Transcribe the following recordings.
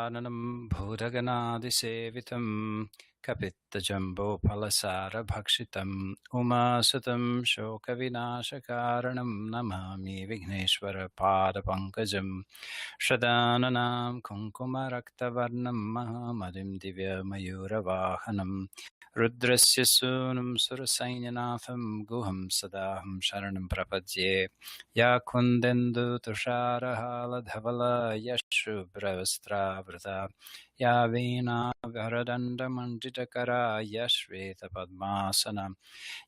Gjalanam Bhudaganadisevitam Kapittajambo Palasara Bhakshitam Umasatam Shokavinashakaranam Namami Vigneshwara Padapankajam Shadananam Kunkumaraktavarnam Mahamadim Divya Mayuravahanam Rudrasya Sunam Surasainanatham Guham Sadaham Sharanam Prapadye Ya Kundendu Tusharahala Dhavala Yashubravastra Vrata Ya Veena Varadanda Manditakara Yashveta Padmasana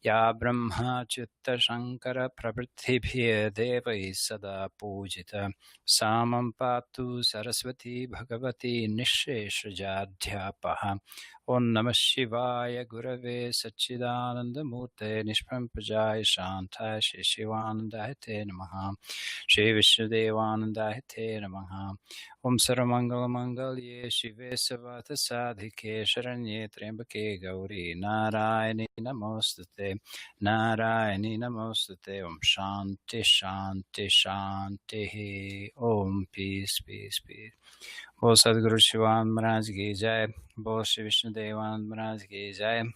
Ya Brahma Chitta Shankara Prabhitibhye Devai Sada Pujita Samam Patu Saraswati Bhagavati Nisheshajadhyapaha Om Namah Shivaya Gurave Satchidananda Murte Nishprampajaya Shantai Shri Shivananda Hite Namaha Shri Vishnudevananda Hite Namaha Om Saramangala Mangalye Shive Savata Sadhike Sharanye Trembake Gauri Narayani Namostate Narayani Namostate Om Shanti Shanti Shanti Om Peace Peace Peace Bol Sadguru Shivan Maharaj Ki Jai Bol Shri Vishnudevananda Maharaj Ki Jai Om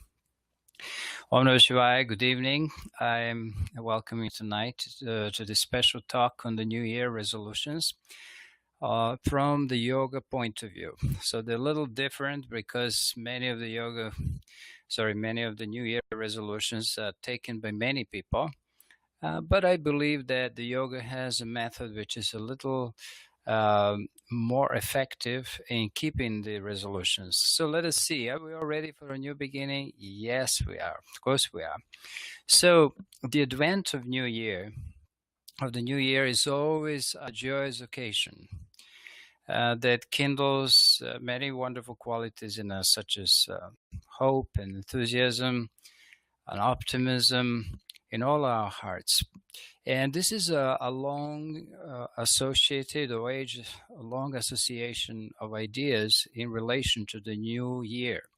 Namah Shivaya, good evening. I welcome you tonight to this special talk on the New Year resolutions from the yoga point of view. So they're a little different because many of the New Year resolutions are taken by many people. But I believe that the yoga has a method which is a little more effective in keeping the resolutions. So let us see. Are we all ready for a new beginning? Yes, we are. Of course we are. So the advent of the new year is always a joyous occasion that kindles many wonderful qualities in us, such as hope and enthusiasm and optimism in all our hearts. And this is a long association of ideas in relation to the new year.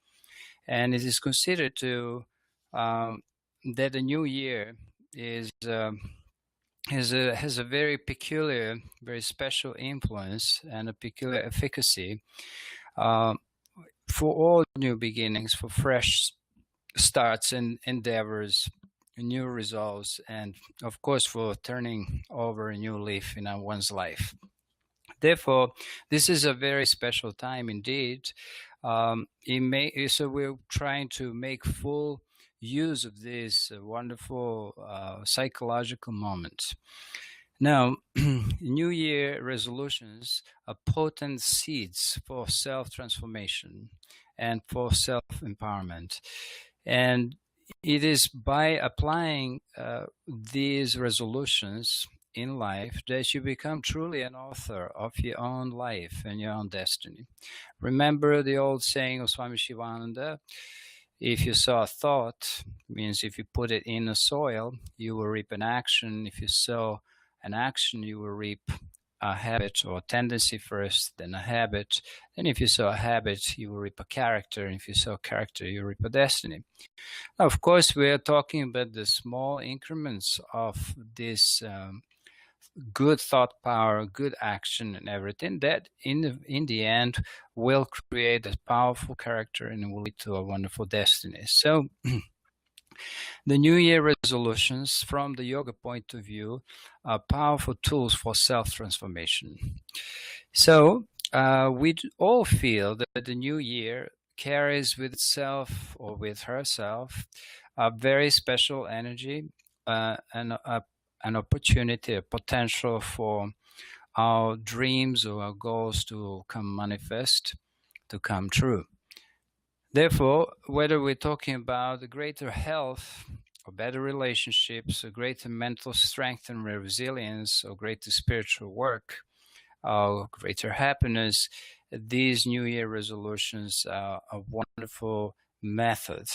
And it is considered that the new year has a very peculiar, very special influence and a peculiar efficacy for all new beginnings, for fresh starts and endeavors, new resolves, and of course for turning over a new leaf in one's life. Therefore, this is a very special time indeed. So we're trying to make full use of this wonderful psychological moment. Now, New Year resolutions are potent seeds for self-transformation and for self-empowerment. And it is by applying these resolutions in life that you become truly an author of your own life and your own destiny. Remember the old saying of Swami Shivananda, if you sow a thought, means if you put it in the soil, you will reap an action. If you sow an action, you will reap a habit or a tendency first, then a habit. Then if you sow a habit, you will reap a character. And if you sow a character, you reap a destiny. Now, of course, we are talking about the small increments of this good thought power, good action, and everything that in the end will create a powerful character and will lead to a wonderful destiny. So the New Year resolutions from the yoga point of view are powerful tools for self-transformation. So we all feel that the New Year carries with itself or with herself a very special energy and an opportunity, a potential for our dreams or our goals to come manifest, to come true. Therefore, whether we're talking about greater health or better relationships, or greater mental strength and resilience, or greater spiritual work, or greater happiness, these New Year resolutions are a wonderful method.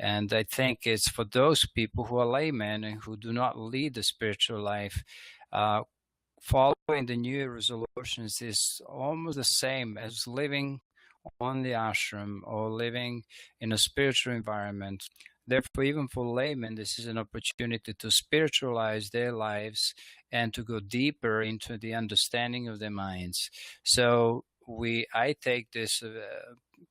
And I think it's for those people who are laymen and who do not lead the spiritual life, following the New Year resolutions is almost the same as living on the ashram or living in a spiritual environment. Therefore, even for laymen, this is an opportunity to spiritualize their lives and to go deeper into the understanding of their minds. So I take this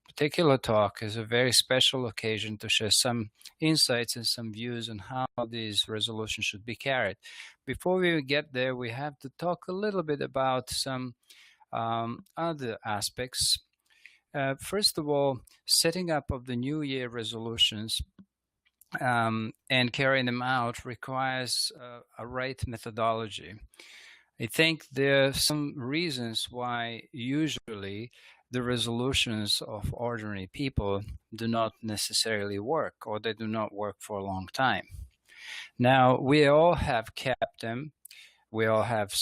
particular talk as a very special occasion to share some insights and some views on how these resolutions should be carried. Before we get there, we have to talk a little bit about some other aspects. First of all, setting up of the New Year resolutions and carrying them out requires a right methodology. I think there are some reasons why usually the resolutions of ordinary people do not necessarily work, or they do not work for a long time. Now, we all have kept them. We all have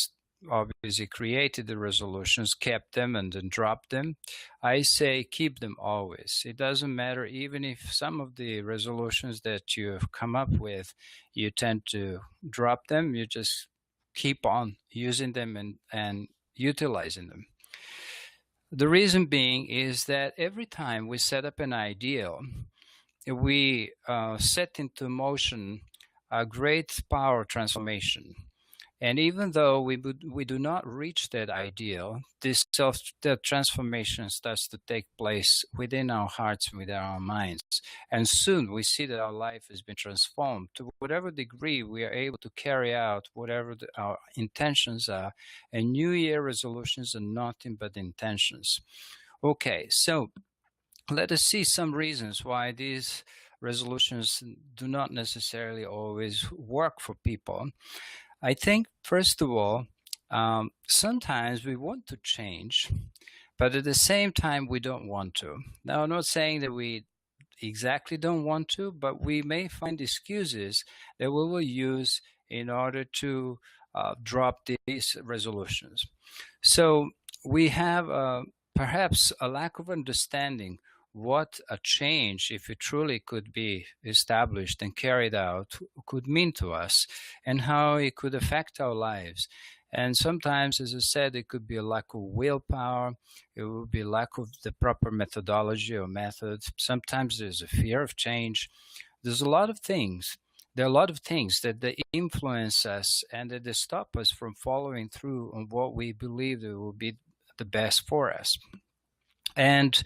obviously created the resolutions, kept them, and then dropped them. I say keep them always. It doesn't matter, even if some of the resolutions that you have come up with, you tend to drop them, you just keep on using them and utilizing them. The reason being is that every time we set up an ideal, we set into motion a great power transformation. And even though we do not reach that ideal, that transformation starts to take place within our hearts and within our minds. And soon we see that our life has been transformed. To whatever degree we are able to carry out whatever our intentions are, and New Year resolutions are nothing but intentions. Okay, so let us see some reasons why these resolutions do not necessarily always work for people. I think, first of all, sometimes we want to change, but at the same time, we don't want to. Now, I'm not saying that we exactly don't want to, but we may find excuses that we will use in order to drop these resolutions. So we have perhaps a lack of understanding what a change, if it truly could be established and carried out, could mean to us, and how it could affect our lives. And sometimes, as I said, it could be a lack of willpower, it would be a lack of the proper methodology or method. Sometimes there's a fear of change. There's a lot of things. There are a lot of things that they influence us and that they stop us from following through on what we believe that will be the best for us. And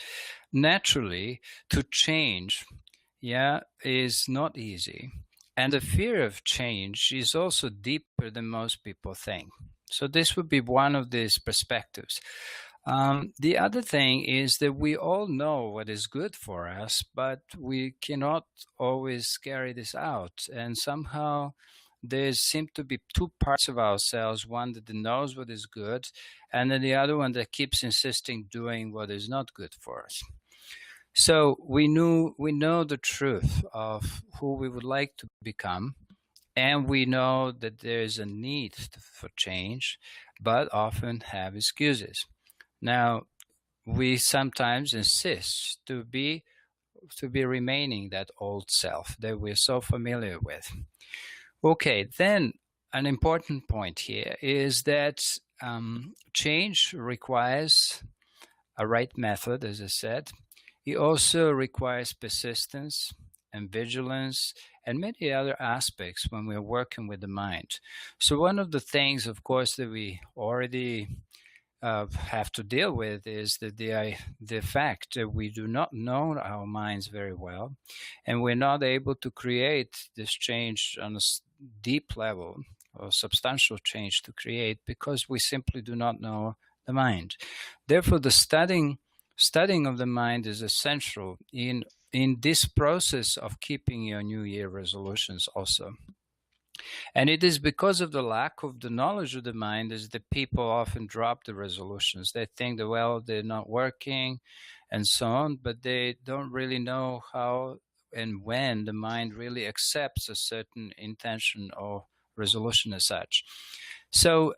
naturally, to change, is not easy. And the fear of change is also deeper than most people think. So this would be one of these perspectives. The other thing is that we all know what is good for us, but we cannot always carry this out. And somehow there seem to be two parts of ourselves, one that knows what is good, and then the other one that keeps insisting doing what is not good for us. So we know the truth of who we would like to become, and we know that there is a need for change, but often have excuses. Now, we sometimes insist to be remaining that old self that we're so familiar with. Okay, then an important point here is that change requires a right method, as I said. It also requires persistence and vigilance and many other aspects when we're working with the mind. So one of the things, of course, that we already have to deal with is the fact that we do not know our minds very well, and we're not able to create this change on a deep level or substantial change to create because we simply do not know the mind. Therefore, the studying of the mind is essential in this process of keeping your New Year resolutions also. And it is because of the lack of the knowledge of the mind is that people often drop the resolutions. They think that, well, they're not working and so on, but they don't really know how and when the mind really accepts a certain intention or resolution as such. So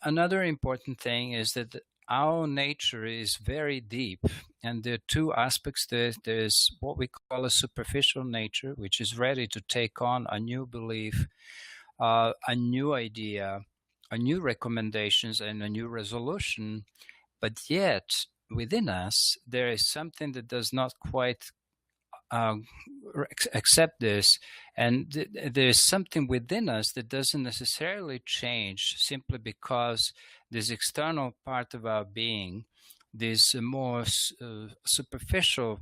another important thing is that our nature is very deep, and there are two aspects. There's what we call a superficial nature, which is ready to take on a new belief, a new idea, a new recommendations, and a new resolution. But yet, within us, there is something that does not quite accept this, and there's something within us that doesn't necessarily change simply because this external part of our being this more superficial,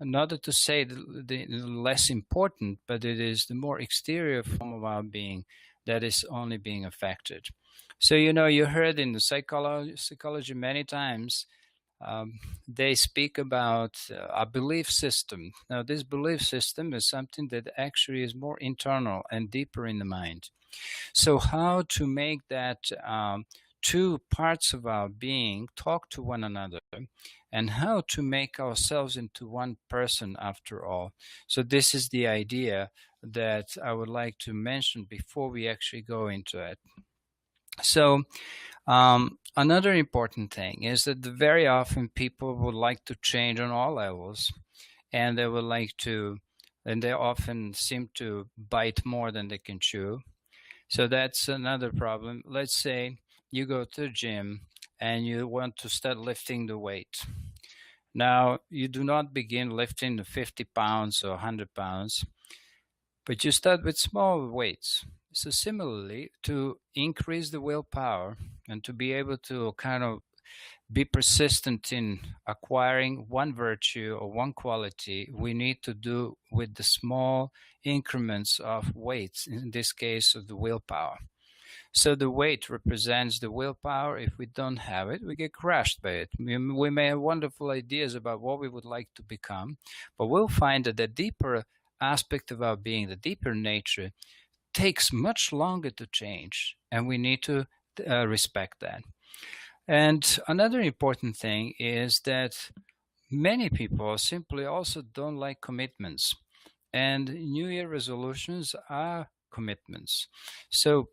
not to say the less important, but it is the more exterior form of our being that is only being affected. So, you heard in the psychology many times, they speak about a belief system. Now, this belief system is something that actually is more internal and deeper in the mind. So, how to make that two parts of our being talk to one another, and how to make ourselves into one person after all. So, this is the idea that I would like to mention before we actually go into it. So, another important thing is that very often people would like to change on all levels, and they would like to, and they often seem to bite more than they can chew. So that's another problem. Let's say you go to the gym and you want to start lifting the weight. Now, you do not begin lifting the 50 pounds or 100 pounds, but you start with small weights. So similarly, to increase the willpower and to be able to kind of be persistent in acquiring one virtue or one quality, we need to do with the small increments of weights, in this case of the willpower. So the weight represents the willpower. If we don't have it, we get crushed by it. We may have wonderful ideas about what we would like to become, but we'll find that the deeper aspect of our being, the deeper nature, takes much longer to change, and we need to respect that. And another important thing is that many people simply also don't like commitments, and New Year resolutions are commitments. So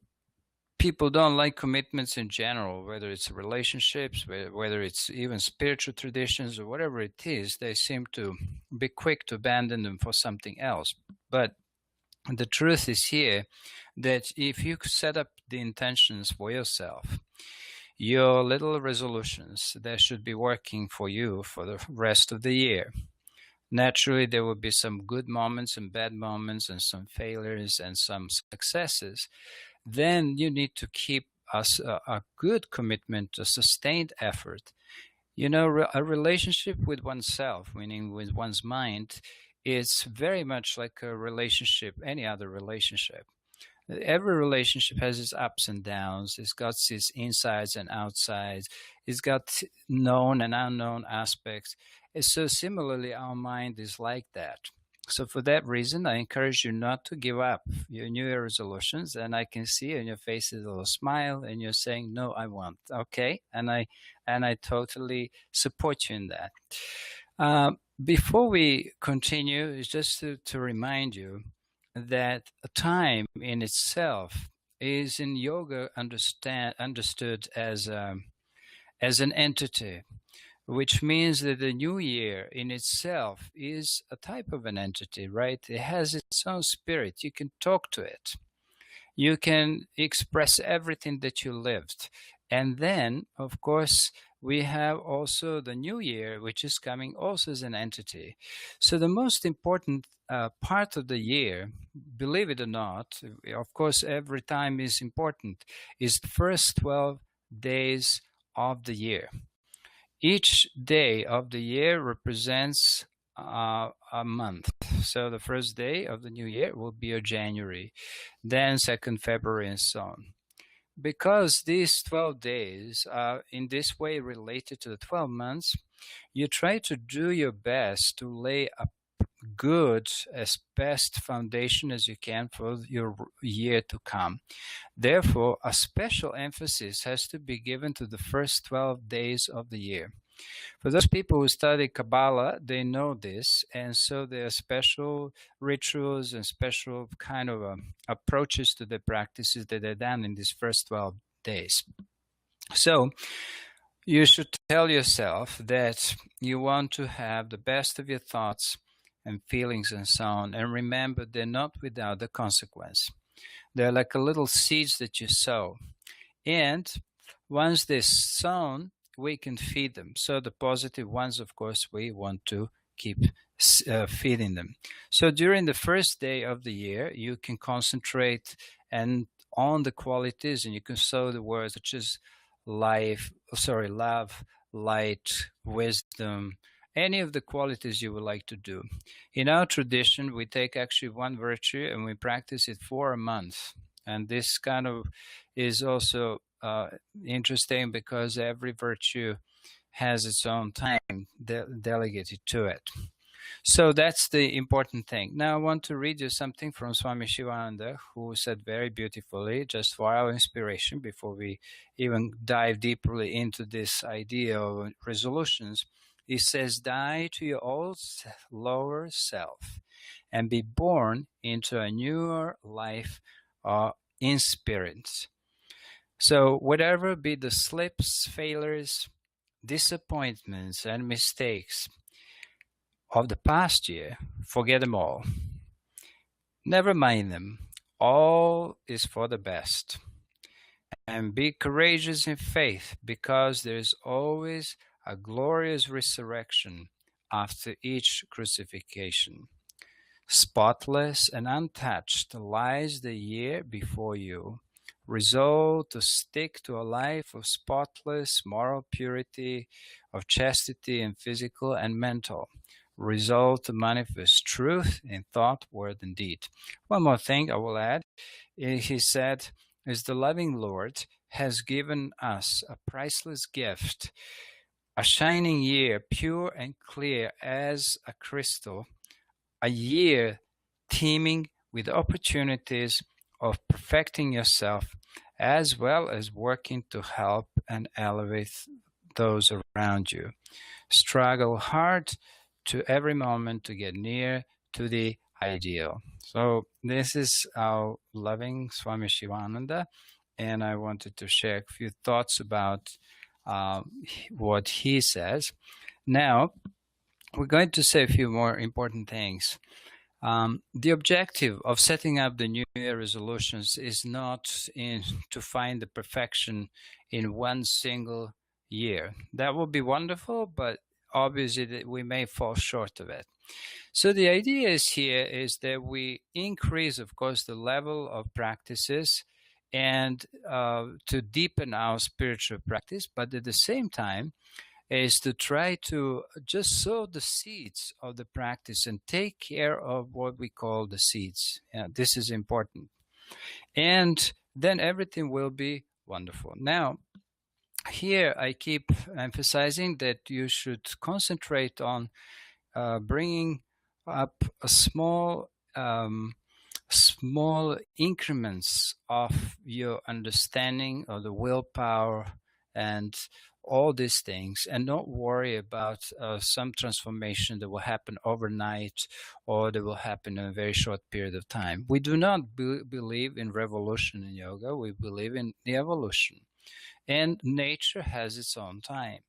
people don't like commitments in general, whether it's relationships, whether it's even spiritual traditions or whatever it is. They seem to be quick to abandon them for something else. But the truth is here that if you set up the intentions for yourself, your little resolutions, they should be working for you for the rest of the year. Naturally, there will be some good moments and bad moments and some failures and some successes. Then you need to keep a good commitment, a sustained effort. A relationship with oneself, meaning with one's mind, is very much like a relationship, any other relationship. Every relationship has its ups and downs. It's got its insides and outsides. It's got known and unknown aspects. And so similarly, our mind is like that. So for that reason, I encourage you not to give up your New Year resolutions. And I can see in your faces a little smile, and you're saying, "No, I won't." Okay, and I totally support you in that. Before we continue, it's just to remind you that time in itself is in yoga understood as an entity, which means that the new year in itself is a type of an entity, right? It has its own spirit. You can talk to it. You can express everything that you lived. And then, of course, we have also the new year, which is coming also as an entity. So the most important part of the year, believe it or not, of course, every time is important, is the first 12 days of the year. Each day of the year represents a month. So the first day of the new year will be a January, then 2nd February, and so on. Because these 12 days are in this way related to the 12 months, you try to do your best to lay a good, as best foundation as you can for your year to come. Therefore, a special emphasis has to be given to the first 12 days of the year. For those people who study Kabbalah, they know this, and so there are special rituals and special kind of approaches to the practices that are done in these first 12 days. So you should tell yourself that you want to have the best of your thoughts and feelings and so on, and remember they're not without the consequence. They're like a little seeds that you sow, and once they're sown, we can feed them. So the positive ones, of course, we want to keep feeding them. So during the first day of the year, you can concentrate on the qualities, and you can sow the words such as love, light, wisdom, any of the qualities you would like to do. In our tradition, we take actually one virtue and we practice it for a month. And this kind of is also interesting because every virtue has its own time delegated to it. So that's the important thing. Now I want to read you something from Swami Shivananda, who said very beautifully, just for our inspiration, before we even dive deeply into this idea of resolutions. He says, die to your old lower self and be born into a newer life in spirit. So whatever be the slips, failures, disappointments, and mistakes of the past year, forget them all. Never mind them. All is for the best. And be courageous in faith, because there is always a glorious resurrection after each crucifixion. Spotless and untouched lies the year before you. Resolve to stick to a life of spotless moral purity, of chastity in physical and mental. Resolve to manifest truth in thought, word, and deed. One more thing I will add. He said, is the loving Lord has given us a priceless gift, a shining year, pure and clear as a crystal, a year teeming with opportunities of perfecting yourself, as well as working to help and elevate those around you. Struggle hard to every moment to get near to the ideal. So this is our loving Swami Shivananda, and I wanted to share a few thoughts about what he says. Now, we're going to say a few more important things. The objective of setting up the New Year resolutions is not to find the perfection in one single year. That would be wonderful, but obviously we may fall short of it. So the idea is that we increase, of course, the level of practices and to deepen our spiritual practice, but at the same time, is to try to just sow the seeds of the practice and take care of what we call the seeds. This is important. And then everything will be wonderful. Now, here I keep emphasizing that you should concentrate on bringing up a small increments of your understanding of the willpower and all these things, and not worry about some transformation that will happen overnight or that will happen in a very short period of time. We do not believe in revolution in yoga. We believe in the evolution. And nature has its own time.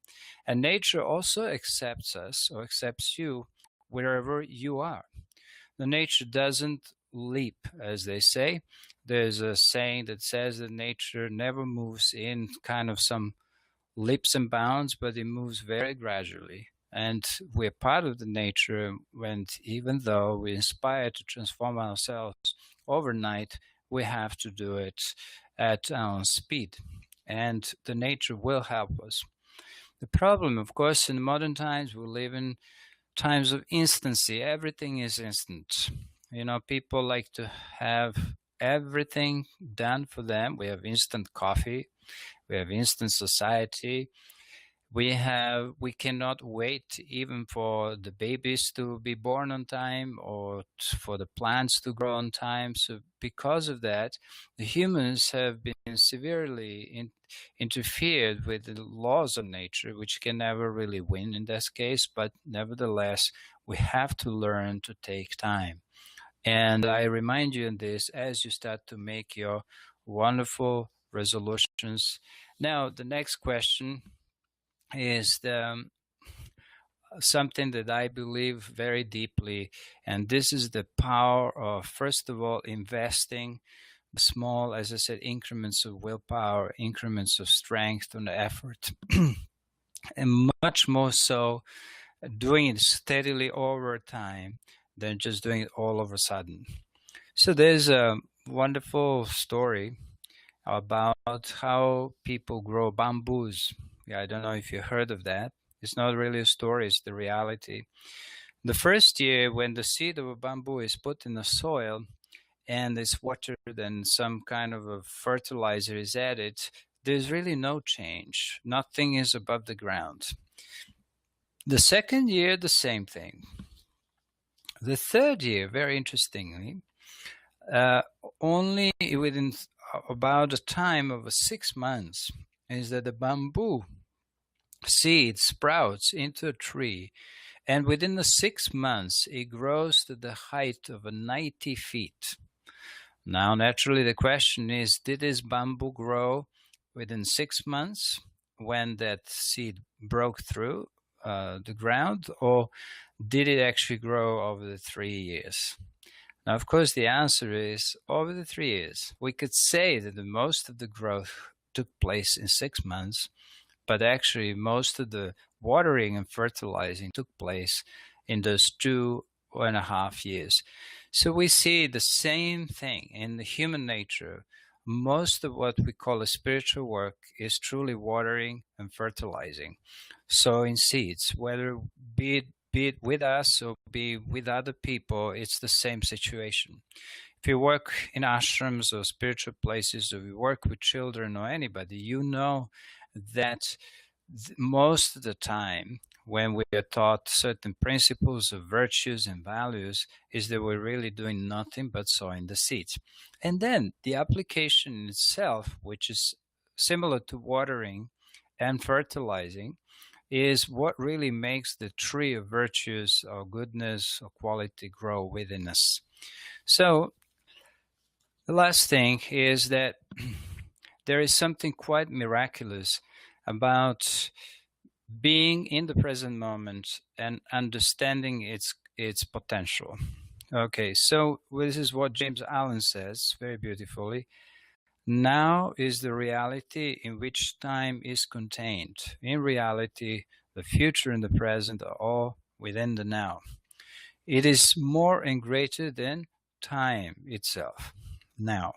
And nature also accepts us or accepts you wherever you are. The nature doesn't leap, as they say. There's a saying that says that nature never moves in kind of some leaps and bounds, but it moves very gradually. And we're part of the nature, and even though we're inspired to transform ourselves overnight, we have to do it at our own speed. And the nature will help us. The problem, of course, in modern times, we live in times of instancy. Everything is instant. People like to have everything done for them. We have instant coffee. We have instant society. We cannot wait even for the babies to be born on time or for the plants to grow on time. So because of that, the humans have been severely interfered with the laws of nature, which can never really win in this case. But nevertheless, we have to learn to take time. And I remind you in this as you start to make your wonderful resolutions. Now, the next question is something that I believe very deeply, and this is the power of, first of all, investing small, as I said, increments of willpower, increments of strength and effort, and much more so doing it steadily over time than just doing it all of a sudden. So there's a wonderful story about how people grow bamboos. Yeah, I don't know if you heard of that. It's not really a story, it's the reality. The first year, when the seed of a bamboo is put in the soil and is watered and some kind of a fertilizer is added, there's really no change. Nothing is above the ground. The second year, the same thing. The third year, very interestingly, uh, only within about a time of 6 months, is that the bamboo seed sprouts into a tree, and within the 6 months it grows to the height of 90 feet. Now, naturally, the question is, did this bamboo grow within 6 months when that seed broke through the ground, or did it actually grow over the 3 years? Now, of course, the answer is over the 3 years. We could say that the most of the growth took place in 6 months, but actually most of the watering and fertilizing took place in those 2.5 years. So we see the same thing in the human nature. Most of what we call a spiritual work is truly watering and fertilizing. So in seeds, whether be it with us or be with other people, it's the same situation. If you work in ashrams or spiritual places, or you work with children or anybody, you know that most of the time when we are taught certain principles of virtues and values is that we're really doing nothing but sowing the seeds. And then the application itself, which is similar to watering and fertilizing, is what really makes the tree of virtues or goodness or quality grow within us. So the last thing is that there is something quite miraculous about being in the present moment and understanding its potential. Okay, so this is what James Allen says very beautifully. Now is the reality in which time is contained. In reality, the future and the present are all within the now. It is more and greater than time itself. Now,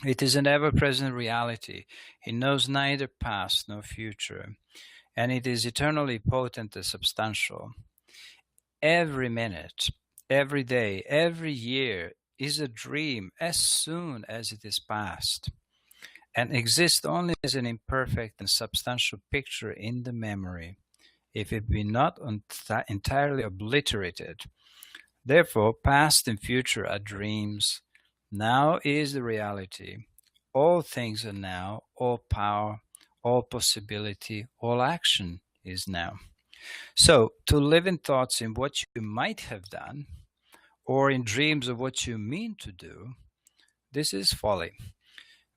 it is an ever-present reality. It knows neither past nor future, and it is eternally potent and substantial. Every minute, every day, every year is a dream as soon as it is past, and exists only as an imperfect and substantial picture in the memory, if it be not entirely obliterated. Therefore, past and future are dreams. Now is the reality. All things are now, all power, all possibility, all action is now. So, to live in thoughts in what you might have done, or in dreams of what you mean to do, this is folly.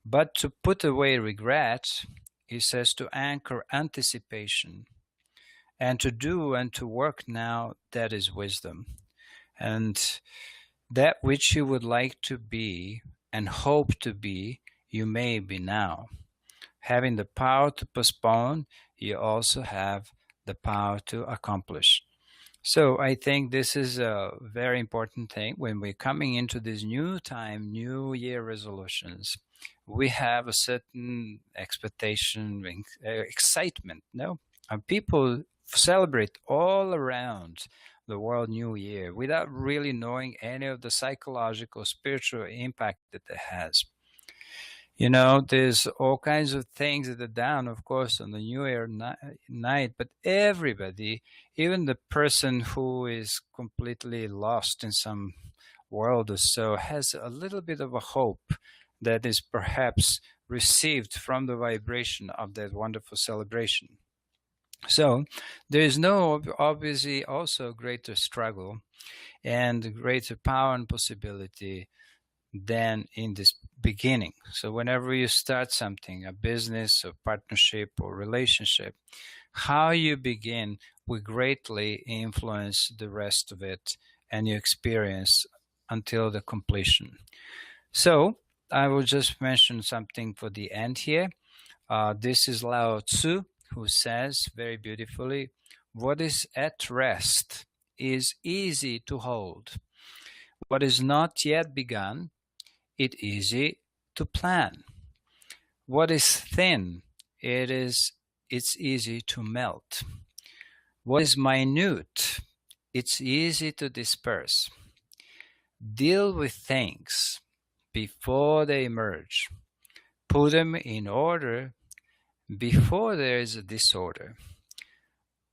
But to put away regret, he says, to anchor anticipation, and to do and to work now, that is wisdom. And that which you would like to be and hope to be, you may be now. Having the power to postpone, you also have the power to accomplish. So I think this is a very important thing when we're coming into this new time, new year resolutions. We have a certain expectation, excitement, no? And people celebrate all around the world new year without really knowing any of the psychological, spiritual impact that it has. You know, there's all kinds of things that are down, of course, on the New Year night, but everybody, even the person who is completely lost in some world or so, has a little bit of a hope that is perhaps received from the vibration of that wonderful celebration. So there is no, obviously, also greater struggle and greater power and possibility than in this beginning. So whenever you start something, a business, a partnership, or relationship, how you begin will greatly influence the rest of it and your experience until the completion. So I will just mention something for the end here. This is Lao Tzu, who says very beautifully, what is at rest is easy to hold. What is not yet begun, it easy to plan. What is thin, it is it's easy to melt. What is minute, it's easy to disperse. Deal with things before they emerge. Put them in order before there is a disorder.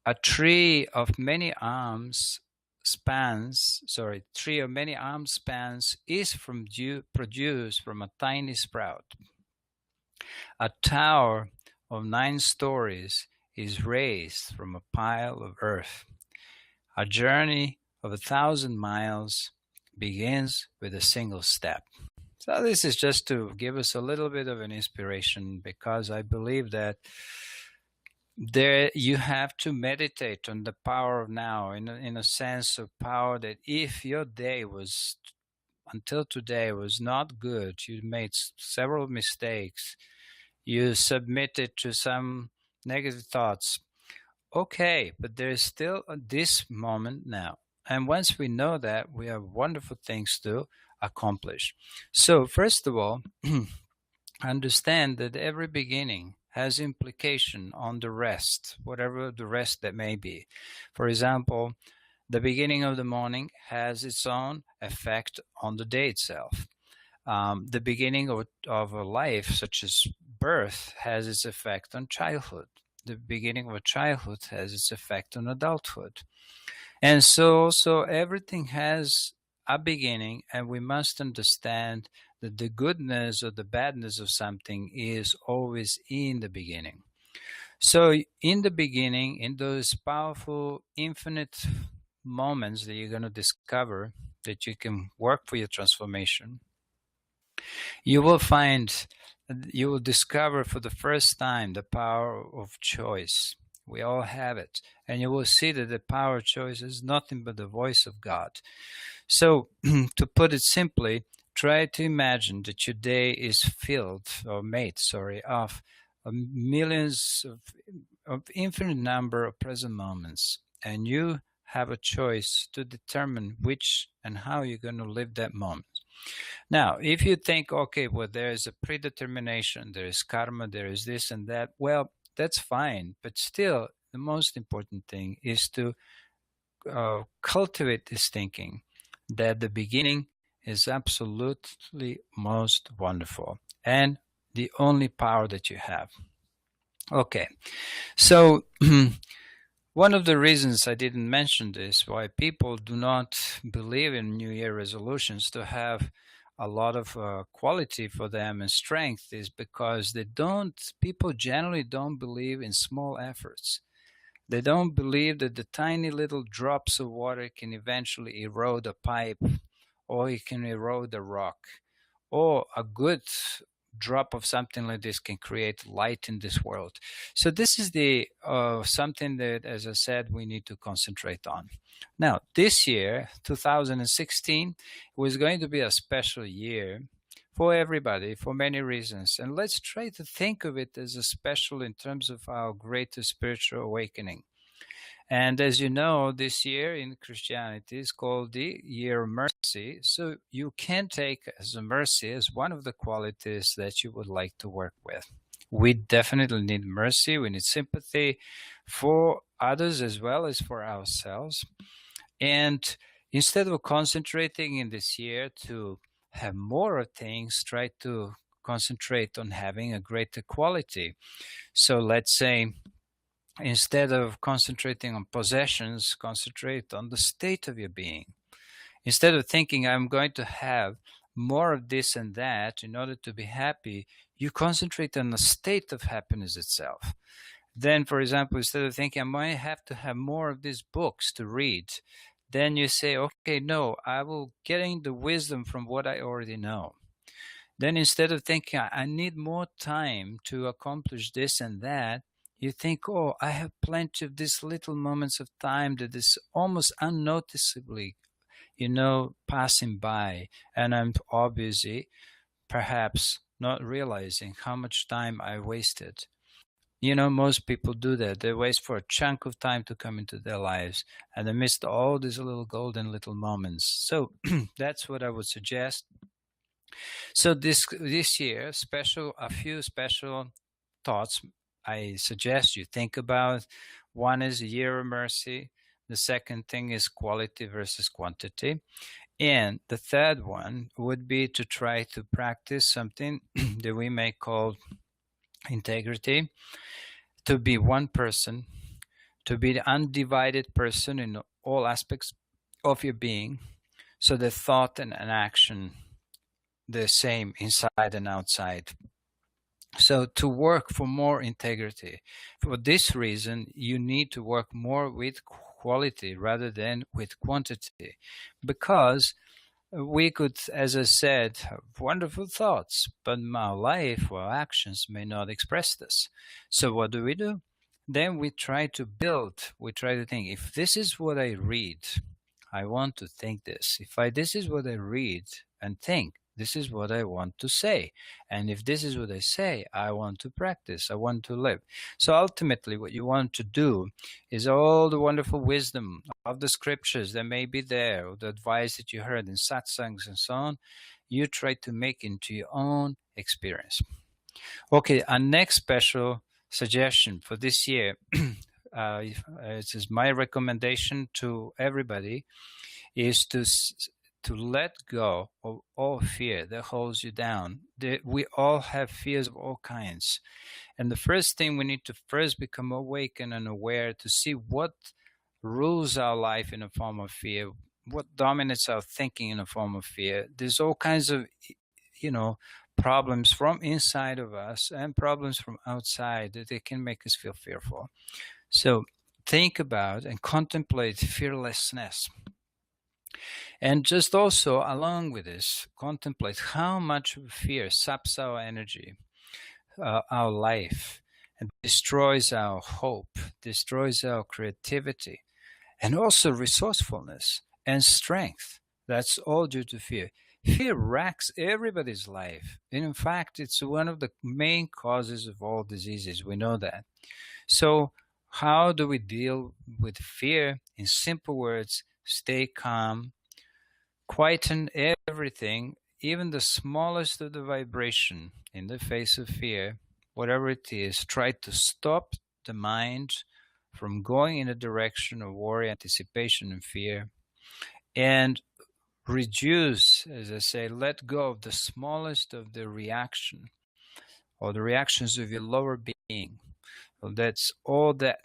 A tree of many arms spans is produced from a tiny sprout. A tower of 9 stories is raised from a pile of earth. A journey of 1,000 miles begins with a single step. So this is just to give us a little bit of an inspiration, because I believe that there you have to meditate on the power of now, in a sense of power, that if your day was until today was not good, you made several mistakes, you submitted to some negative thoughts, okay, but there's still this moment now. And once we know that, we have wonderful things to accomplish. So first of all, understand that every beginning has implication on the rest, whatever the rest that may be. For example, the beginning of the morning has its own effect on the day itself. The beginning of a life, such as birth, has its effect on childhood. The beginning of a childhood has its effect on adulthood. And so everything has a beginning, and we must understand that the goodness or the badness of something is always in the beginning. So in the beginning, in those powerful, infinite moments that you're going to discover that you can work for your transformation, you will discover for the first time the power of choice. We all have it. And you will see that the power of choice is nothing but the voice of God. So, to put it simply, try to imagine that your day is filled, or made, of millions of infinite number of present moments. And you have a choice to determine which and how you're going to live that moment. Now, if you think, okay, well, there is a predetermination, there is karma, there is this and that, well, that's fine. But still, the most important thing is to cultivate this thinking that the beginning is absolutely most wonderful and the only power that you have. Okay, so one of the reasons I didn't mention this, why people do not believe in New Year resolutions to have a lot of quality for them and strength, is because people generally don't believe in small efforts. They don't believe that the tiny little drops of water can eventually erode a pipe, or it can erode a rock, or a good drop of something like this can create light in this world. So this is the something that, as I said, we need to concentrate on. Now, this year, 2016, was going to be a special year for everybody, for many reasons. And let's try to think of it as a special in terms of our greatest spiritual awakening. And as you know, this year in Christianity is called the Year of Mercy. So you can take as a mercy as one of the qualities that you would like to work with. We definitely need mercy. We need sympathy for others as well as for ourselves. And instead of concentrating in this year to have more of things, try to concentrate on having a greater quality. So let's say, instead of concentrating on possessions, concentrate on the state of your being. Instead of thinking, I'm going to have more of this and that in order to be happy, you concentrate on the state of happiness itself. Then, for example, instead of thinking, I might have to have more of these books to read, then you say, okay, no, I will gain the wisdom from what I already know. Then instead of thinking, I need more time to accomplish this and that, you think, oh, I have plenty of these little moments of time that is almost unnoticeably, passing by. And I'm obviously, perhaps, not realizing how much time I wasted. Most people do that. They wait for a chunk of time to come into their lives, and they missed all these little golden little moments. So that's what I would suggest. So this year, a few special thoughts I suggest you think about. One is year of mercy. The second thing is quality versus quantity. And the third one would be to try to practice something that we may call integrity, to be one person, to be the undivided person in all aspects of your being, so the thought and an action the same inside and outside. So to work for more integrity, for this reason, you need to work more with quality rather than with quantity, because we could, as I said, have wonderful thoughts, but our life or actions may not express this. So what do? Then we try to build, we try to think, if this is what I read, I want to think this. This is what I read and think, this is what I want to say. And if this is what I say, I want to practice, I want to live. So ultimately, what you want to do is all the wonderful wisdom of the scriptures that may be there, or the advice that you heard in satsangs and so on, you try to make into your own experience. Okay, our next special suggestion for this year, this is my recommendation to everybody, is to let go of all fear that holds you down. We all have fears of all kinds. And the first thing, we need to first become awakened and aware to see what rules our life in a form of fear, what dominates our thinking in a form of fear. There's all kinds of, problems from inside of us and problems from outside that they can make us feel fearful. So think about and contemplate fearlessness. And just also, along with this, contemplate how much fear saps our energy, our life, and destroys our hope, destroys our creativity, and also resourcefulness and strength. That's all due to fear. Fear wrecks everybody's life. And in fact, it's one of the main causes of all diseases. We know that. So how do we deal with fear? In simple words, stay calm, quieten everything, even the smallest of the vibration in the face of fear, whatever it is. Try to stop the mind from going in a direction of worry, anticipation, and fear, and reduce, as I say, let go of the smallest of the reaction or the reactions of your lower being. So that's all that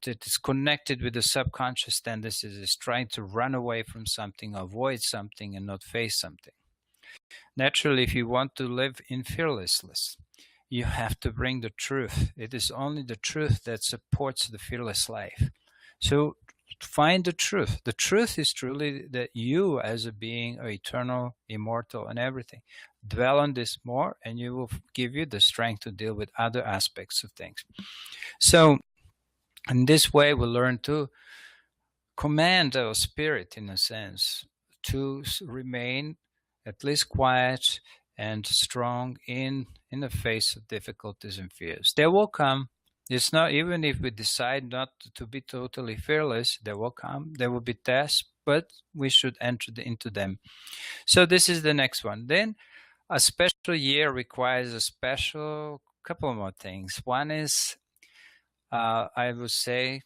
is connected with the subconscious tendencies, is trying to run away from something, avoid something, and not face something. Naturally, if you want to live in fearlessness, you have to bring the truth. It is only the truth that supports the fearless life. So find the truth. The truth is truly that you as a being are eternal, immortal, and everything. Dwell on this more, and you will give you the strength to deal with other aspects of things. So in this way, we learn to command our spirit, in a sense, to remain at least quiet and strong in the face of difficulties and fears. They will come. It's not, even if we decide not to be totally fearless, they will come. There will be tests, but we should enter into them. So this is the next one. Then a special year requires a special couple more things. One is, I would say,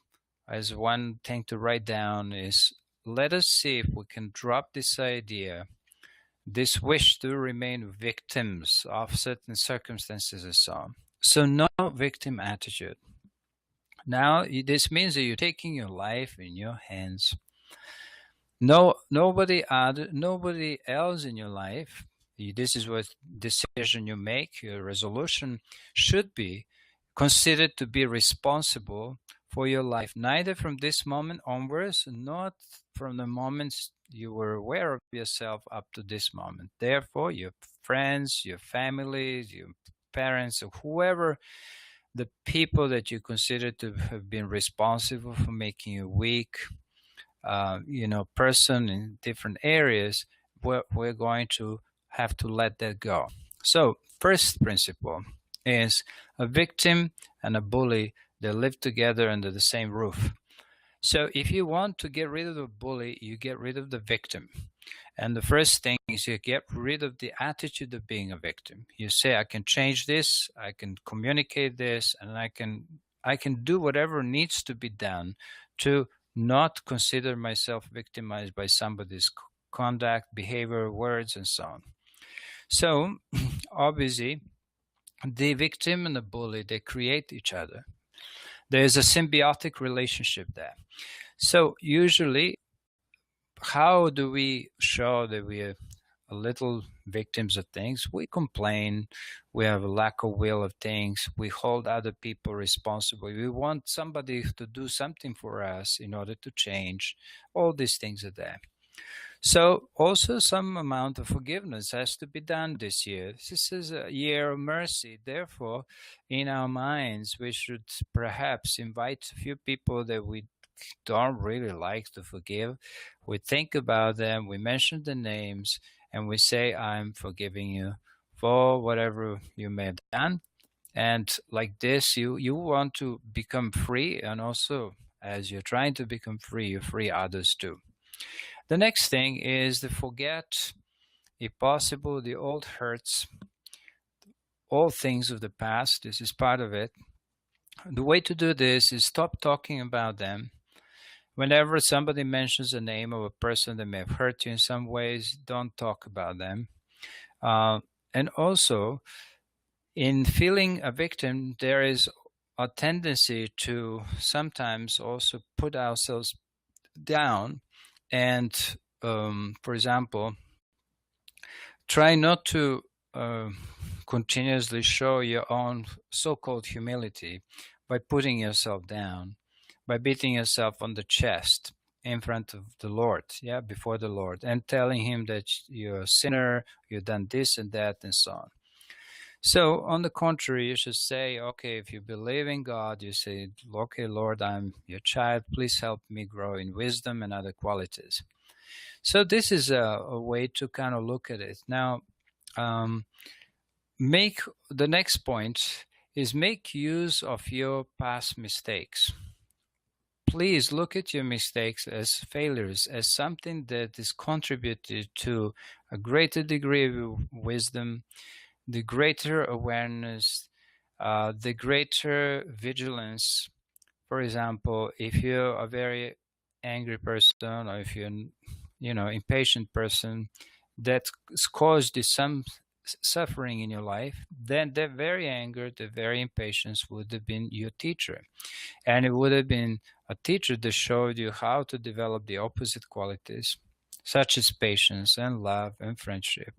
as one thing to write down is, let us see if we can drop this idea, this wish to remain victims of certain circumstances and so on. So no victim attitude. Now, this means that you're taking your life in your hands. Nobody else in your life. This is what decision you make, your resolution should be considered to be responsible for your life, neither from this moment onwards, not from the moments you were aware of yourself up to this moment. Therefore, your friends, your families, your parents, or whoever, the people that you consider to have been responsible for making you weak, person in different areas, we're going to have to let that go. So first principle is, a victim and a bully, they live together under the same roof. So if you want to get rid of the bully, you get rid of the victim. And the first thing is you get rid of the attitude of being a victim. You say, I can change this, I can communicate this, and I can do whatever needs to be done to not consider myself victimized by somebody's conduct, behavior, words, and so on. So obviously, the victim and the bully, they create each other. There's a symbiotic relationship there. So usually, how do we show that we are a little victims of things? We complain, we have a lack of will of things, we hold other people responsible, we want somebody to do something for us in order to change. All these things are there. So also some amount of forgiveness has to be done this year. This is a year of mercy. Therefore, in our minds, we should perhaps invite a few people that we don't really like to forgive. We think about them, we mention the names, and we say, I'm forgiving you for whatever you may have done. And like this, you want to become free, and also as you're trying to become free, you free others too. The next thing is to forget, if possible, the old hurts, all things of the past. This is part of it. The way to do this is stop talking about them. Whenever somebody mentions the name of a person that may have hurt you in some ways, don't talk about them. And also, in feeling a victim, there is a tendency to sometimes also put ourselves down and, for example, try not to continuously show your own so-called humility by putting yourself down, by beating yourself on the chest in front of the Lord, before the Lord, and telling him that you're a sinner, you've done this and that, and so on. So, on the contrary, you should say, okay, if you believe in God, you say, okay, Lord, I'm your child. Please help me grow in wisdom and other qualities. So, this is a way to kind of look at it. Now, make the next point is make use of your past mistakes. Please look at your mistakes as failures, as something that is contributed to a greater degree of wisdom, the greater awareness, the greater vigilance. For example, if you're a very angry person, or if you're, impatient person that's caused you some suffering in your life, then the very anger, the very impatience would have been your teacher. And it would have been a teacher that showed you how to develop the opposite qualities, such as patience and love and friendship.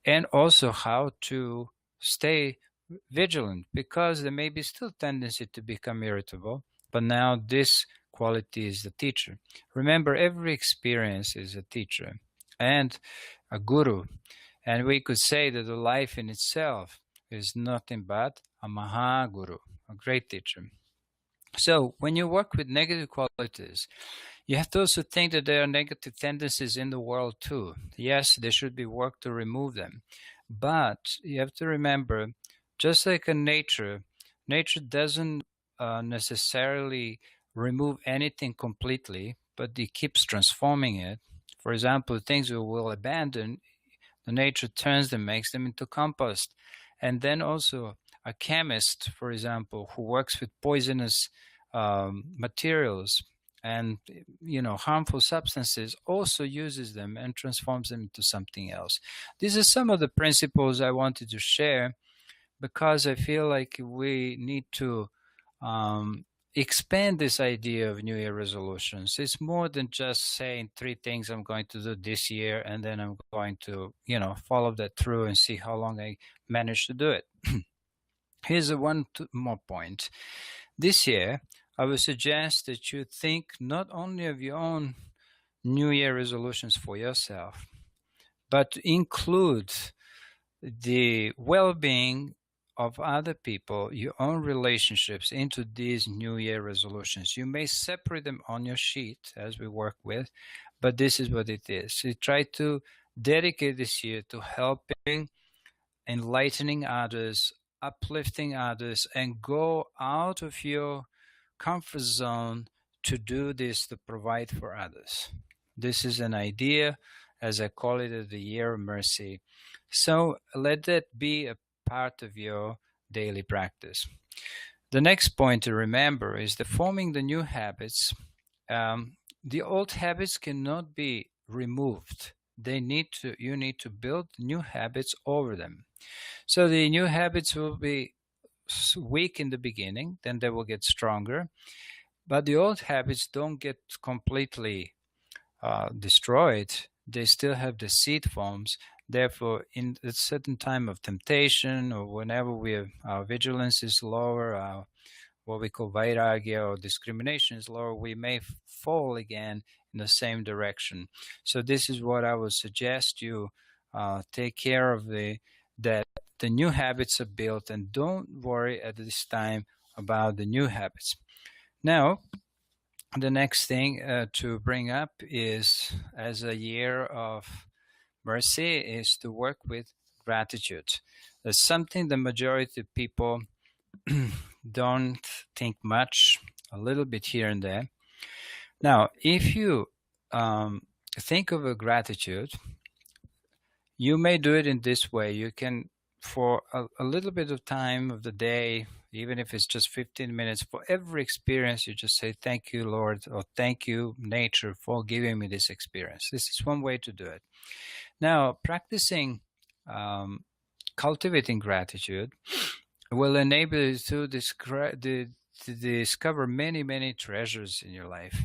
And also how to stay vigilant, because there may be still tendency to become irritable, but now this quality is the teacher. Remember, every experience is a teacher and a guru. And we could say that the life in itself is nothing but a Mahaguru, a great teacher. So when you work with negative qualities, you have to also think that there are negative tendencies in the world too. Yes, there should be work to remove them. But you have to remember, just like in nature, nature doesn't necessarily remove anything completely, but it keeps transforming it. For example, things we will abandon, the nature turns them, makes them into compost. And then also a chemist, for example, who works with poisonous materials and harmful substances, also uses them and transforms them into something else. These are some of the principles I wanted to share, because I feel like we need to expand this idea of New Year resolutions. It's more than just saying 3 things I'm going to do this year, and then I'm going to, follow that through and see how long I manage to do it. Here's one more point. This year, I would suggest that you think not only of your own New Year resolutions for yourself, but include the well-being of other people, your own relationships, into these New Year resolutions. You may separate them on your sheet as we work with, but this is what it is. You try to dedicate this year to helping, enlightening others, uplifting others, and go out of your comfort zone to do this to provide for others. This is an idea, as I call it, the year of mercy. So let that be a part of your daily practice. The next point to remember is that forming the new habits, the old habits cannot be removed. You need to build new habits over them. So the new habits will be weak in the beginning, then they will get stronger. But the old habits don't get completely destroyed. They still have the seed forms. Therefore, in a certain time of temptation or whenever our vigilance is lower, what we call vairagya or discrimination is lower, we may fall again in the same direction. So this is what I would suggest you take care of that the new habits are built, and don't worry at this time about the new habits. Now, the next thing to bring up is, as a year of mercy, is to work with gratitude. That's something the majority of people don't think much, a little bit here and there. Now, if you think of a gratitude, you may do it in this way. You can, for a little bit of time of the day, even if it's just 15 minutes, for every experience, you just say, thank you, Lord, or thank you, nature, for giving me this experience. This is one way to do it. Now, practicing cultivating gratitude will enable you to discover many, many treasures in your life.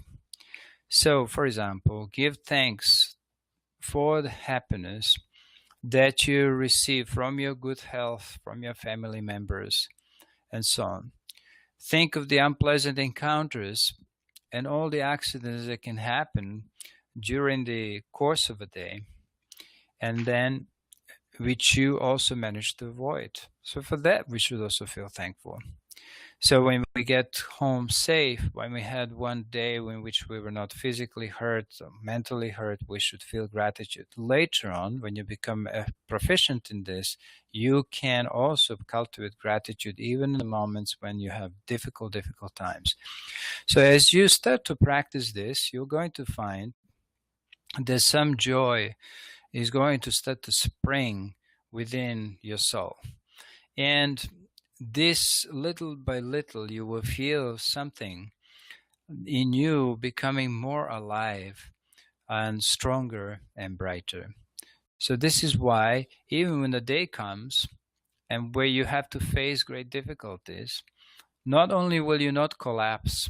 So, for example, give thanks for the happiness that you receive from your good health, from your family members, and so on. Think of the unpleasant encounters and all the accidents that can happen during the course of a day, and then which you also managed to avoid. So for that, we should also feel thankful. So when we get home safe, when we had one day in which we were not physically hurt or mentally hurt, we should feel gratitude. Later on, when you become proficient in this, you can also cultivate gratitude even in the moments when you have difficult times. So as you start to practice this, you're going to find that some joy is going to start to spring within your soul. And this, little by little, you will feel something in you becoming more alive and stronger and brighter. So this is why, even when the day comes and where you have to face great difficulties, not only will you not collapse,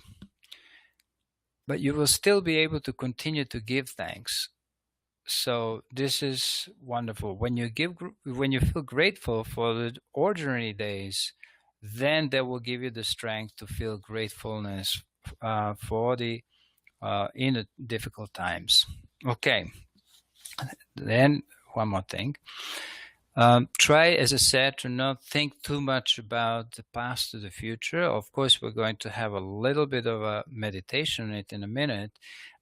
but you will still be able to continue to give thanks. So this is wonderful. When you feel grateful for the ordinary days, then that will give you the strength to feel gratefulness for the in the difficult times. Okay. Then one more thing. Try, as I said, to not think too much about the past or the future. Of course, we're going to have a little bit of a meditation on it in a minute,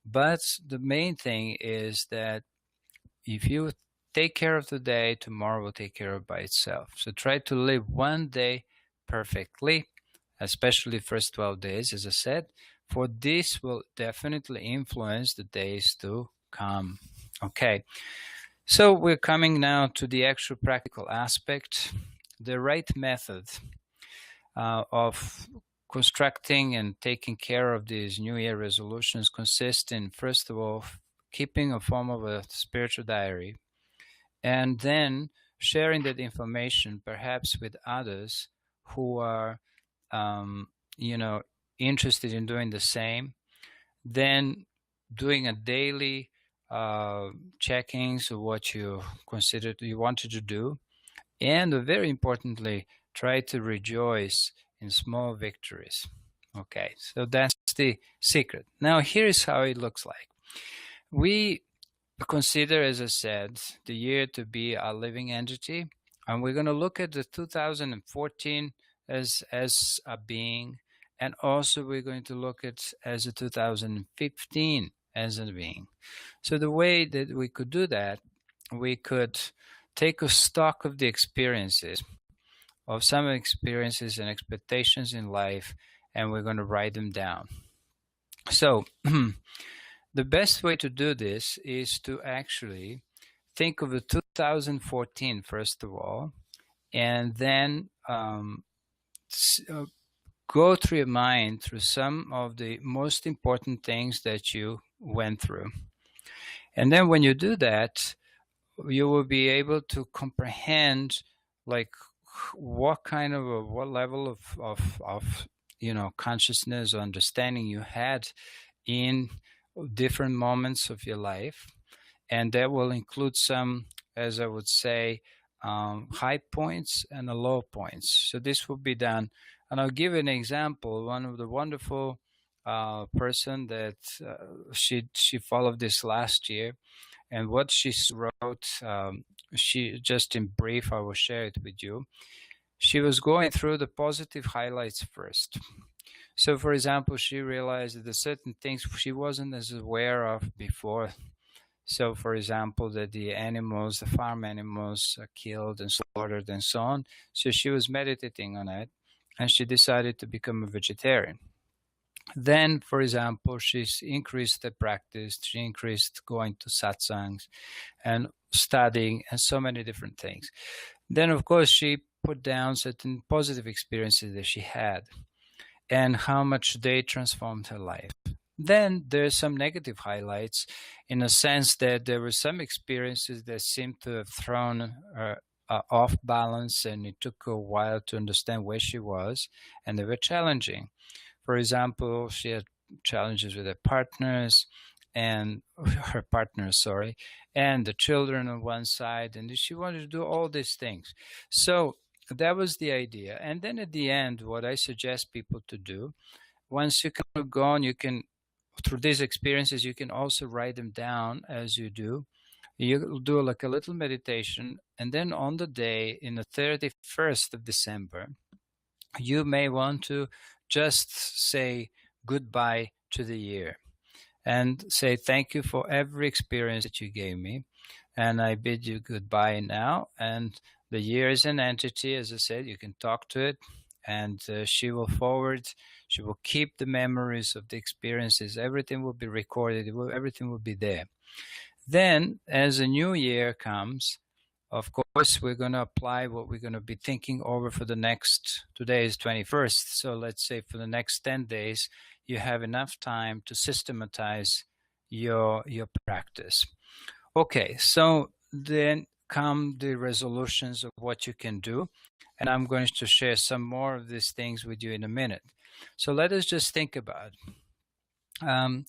but the main thing is that if you take care of today, tomorrow will take care of by itself. So try to live one day perfectly, especially first 12 days, as I said, for this will definitely influence the days to come. Okay, so we're coming now to the actual practical aspect. The right method of constructing and taking care of these New Year resolutions consists in, first of all, keeping a form of a spiritual diary, and then sharing that information perhaps with others who are, interested in doing the same. Then doing a daily checkings of what you wanted to do, and very importantly, try to rejoice in small victories. Okay, so that's the secret. Now, here is how it looks like. We consider, as I said, the year to be a living entity, and we're going to look at the 2014 as a being, and also we're going to look at as a 2015 as a being. So the way that we could do that, we could take a stock of the experiences, of some experiences and expectations in life, and we're going to write them down. So the best way to do this is to actually think of the 2014 first of all, and then go through your mind through some of the most important things that you went through. And then when you do that, you will be able to comprehend like what kind of what level of consciousness or understanding you had in different moments of your life, and that will include some, as I would say, high points and the low points. So this will be done, and I'll give an example. One of the wonderful person that she followed this last year, and what she wrote, she just in brief, I will share it with you. She was going through the positive highlights first. So, for example, she realized that there's certain things she wasn't as aware of before. So, for example, that the animals, the farm animals, are killed and slaughtered and so on. So she was meditating on it, and she decided to become a vegetarian. Then, for example, she's increased the practice, she increased going to satsangs and studying and so many different things. Then, of course, she put down certain positive experiences that she had and how much they transformed her life. Then there's some negative highlights in a sense that there were some experiences that seemed to have thrown her off balance, and it took a while to understand where she was, and they were challenging. For example, she had challenges with her partners and her partner, sorry, and the children on one side, and she wanted to do all these things. So that was the idea. And then at the end, what I suggest people to do, once you kind of go on, you can, through these experiences, you can also write them down as you do. You'll do like a little meditation, and then on the day, in the 31st of December, you may want to just say goodbye to the year and say thank you for every experience that you gave me, and I bid you goodbye now. And the year is an entity, as I said, you can talk to it, and she will forward, she will keep the memories of the experiences, everything will be recorded, everything will be there. Then as a new year comes, of course, we're going to apply what we're going to be thinking over for the next, today is 21st, so let's say for the next 10 days, you have enough time to systematize your practice. Okay, so then come the resolutions of what you can do, and I'm going to share some more of these things with you in a minute. So let us just think about it.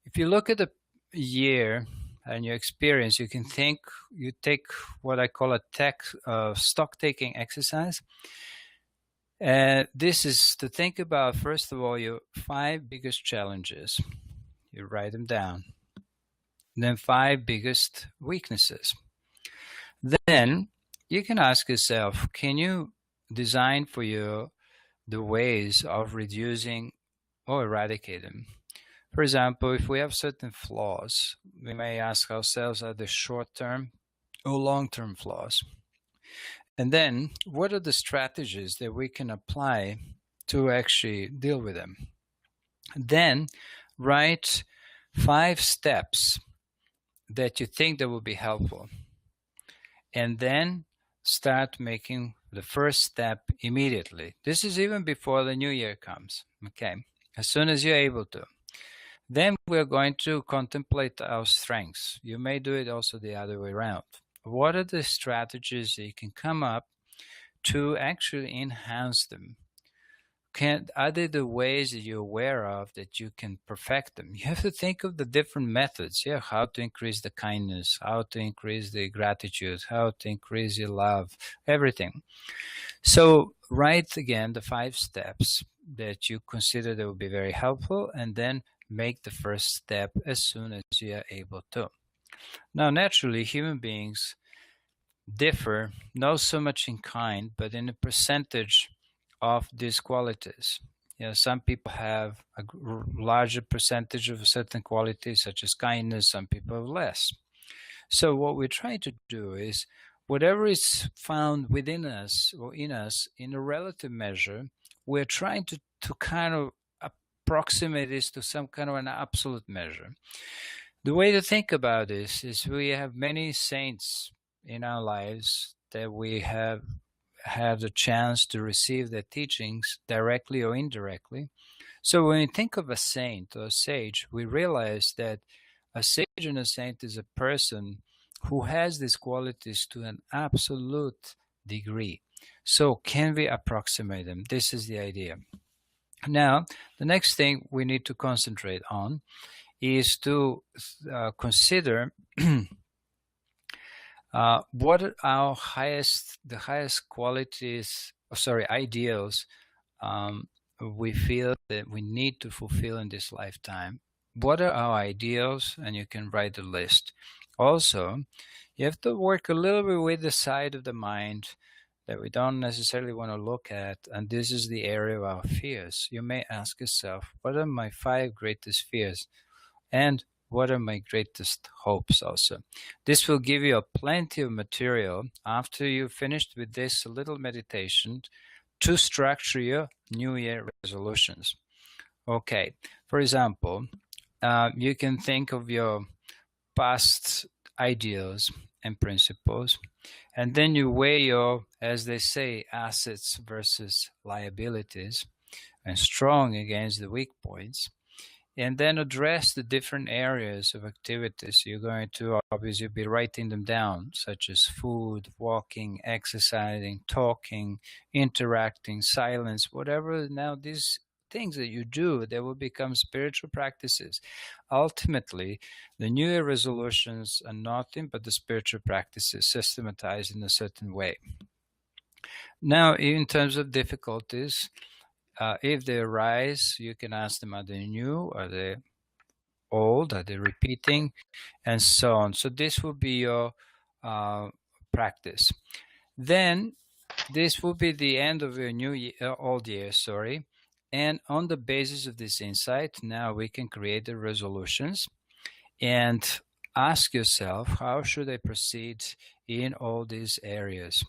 If you look at the year and your experience, you can think, you take what I call a stock taking exercise. This is to think about, first of all, your 5 biggest challenges. You write them down. Then 5 biggest weaknesses. Then you can ask yourself, can you design for you the ways of reducing or eradicate them? For example, if we have certain flaws, we may ask ourselves, are they short-term or long-term flaws? And then, what are the strategies that we can apply to actually deal with them? Then, write 5 steps that you think that will be helpful. And then, start making the first step immediately. This is even before the new year comes, okay? As soon as you're able to. Then we're going to contemplate our strengths. You may do it also the other way around. What are the strategies that you can come up to actually enhance them? Are they the ways that you're aware of that you can perfect them? You have to think of the different methods. Yeah, how to increase the kindness, how to increase the gratitude, how to increase your love, everything. So write again the 5 steps that you consider that would be very helpful, and then make the first step as soon as you are able to. Now, naturally, human beings differ not so much in kind, but in the percentage of these qualities. Some people have a larger percentage of certain qualities, such as kindness. Some people have less. So what we're trying to do is, whatever is found within us or in us in a relative measure, we're trying to kind of approximate this to some kind of an absolute measure. The way to think about this is we have many saints in our lives that we have had the chance to receive their teachings directly or indirectly. So when we think of a saint or a sage, we realize that a sage and a saint is a person who has these qualities to an absolute degree. So can we approximate them? This is the idea. Now, the next thing we need to concentrate on is to consider what are the highest qualities, ideals we feel that we need to fulfill in this lifetime. What are our ideals? And you can write a list. Also, you have to work a little bit with the side of the mind that we don't necessarily want to look at, and this is the area of our fears. You may ask yourself, what are my 5 greatest fears? And what are my greatest hopes also? This will give you plenty of material after you've finished with this little meditation to structure your New Year resolutions. Okay, for example, you can think of your past ideals and principles, and then you weigh your, as they say, assets versus liabilities, and strong against the weak points, and then address the different areas of activities. You're going to obviously be writing them down, such as food, walking, exercising, talking, interacting, silence, whatever. Now these things that you do, they will become spiritual practices. Ultimately, the New Year resolutions are nothing but the spiritual practices systematized in a certain way. Now, in terms of difficulties, if they arise, you can ask them, are they new? Are they old? Are they repeating? And so on. So this will be your practice. Then this will be the end of your old year, And on the basis of this insight, now we can create the resolutions and ask yourself, how should I proceed in all these areas?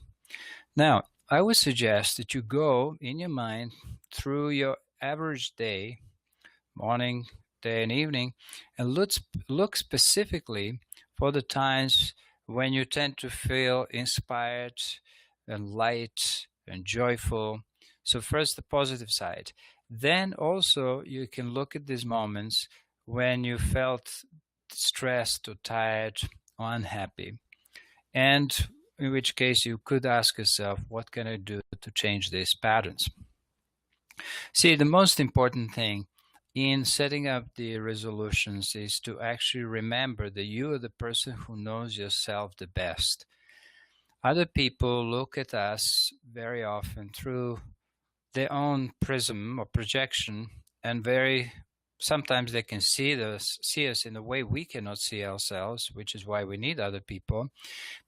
Now, I would suggest that you go in your mind through your average day, morning, day, and evening, and look specifically for the times when you tend to feel inspired and light and joyful. So first, the positive side. Then also you can look at these moments when you felt stressed or tired or unhappy. And in which case you could ask yourself, what can I do to change these patterns? See, the most important thing in setting up the resolutions is to actually remember that you are the person who knows yourself the best. Other people look at us very often through their own prism or projection, and sometimes they can see us in a way we cannot see ourselves, which is why we need other people.